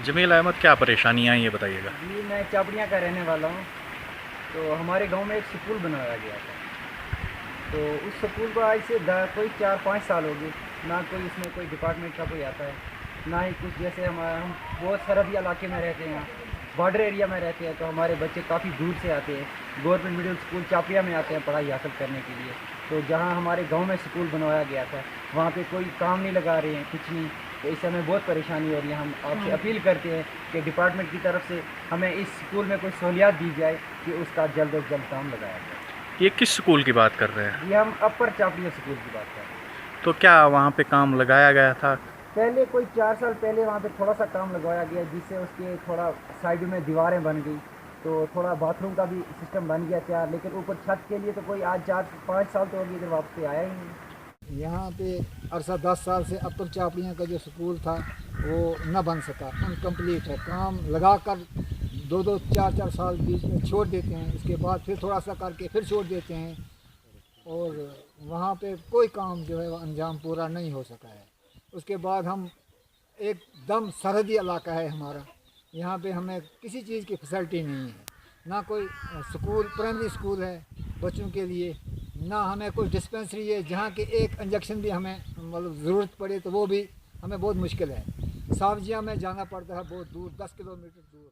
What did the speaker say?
जमील अहमद, क्या परेशानियाँ हैं ये बताइएगा। जी मैं चापड़ियाँ का रहने वाला हूँ। तो हमारे गांव में एक स्कूल बनाया गया था। तो उस स्कूल को आज से कोई 4-5 साल हो गए। ना कोई इसमें कोई डिपार्टमेंट का कोई आता है, ना ही कुछ। जैसे हम बहुत सरहदी इलाके में रहते हैं, बॉर्डर एरिया में रहते हैं, तो हमारे बच्चे काफ़ी दूर से आते हैं। गवर्नमेंट मिडिल स्कूल चापिया में आते हैं पढ़ाई हासिल करने के लिए। तो जहाँ हमारे गांव में स्कूल बनवाया गया था, वहाँ पे कोई काम नहीं लगा रहे हैं, कुछ नहीं। तो इससे हमें बहुत परेशानी हो रही है। हम आपसे अपील करते हैं कि डिपार्टमेंट की तरफ से हमें इस स्कूल में कोई सहूलियात दी जाए कि उसका जल्द अज जल्द काम लगाया जाए। ये किस स्कूल की बात कर रहे हैं? ये हम अपर चापड़िया स्कूल की बात कर रहे हैं। तो क्या वहाँ पे काम लगाया गया था? पहले कोई 4 साल पहले वहाँ पे थोड़ा सा काम लगवाया गया, जिससे उसके थोड़ा साइड में दीवारें बन गई, तो थोड़ा बाथरूम का भी सिस्टम बन गया तैयार। लेकिन ऊपर छत के लिए तो कोई आज 4-5 साल तो हो गए इधर वापस आया ही नहीं। यहाँ पे अरसा 10 साल से अपर चापड़ियाँ का जो स्कूल था वो न बन सका, अनकम्प्लीट है। काम लगा कर 2-4 साल बीच में छोड़ देते हैं, उसके बाद फिर थोड़ा सा करके फिर छोड़ देते हैं, और वहाँ पे कोई काम जो है वो अंजाम पूरा नहीं हो सका है। उसके बाद हम एकदम सरहदी इलाका है हमारा, यहाँ पे हमें किसी चीज़ की फैसिलिटी नहीं है। ना कोई स्कूल, प्राइमरी स्कूल है बच्चों के लिए, ना हमें कोई डिस्पेंसरी है जहाँ के एक इंजेक्शन भी हमें मतलब ज़रूरत पड़े तो वो भी हमें बहुत मुश्किल है। सावजिया में जाना पड़ता है बहुत दूर, 10 किलोमीटर दूर।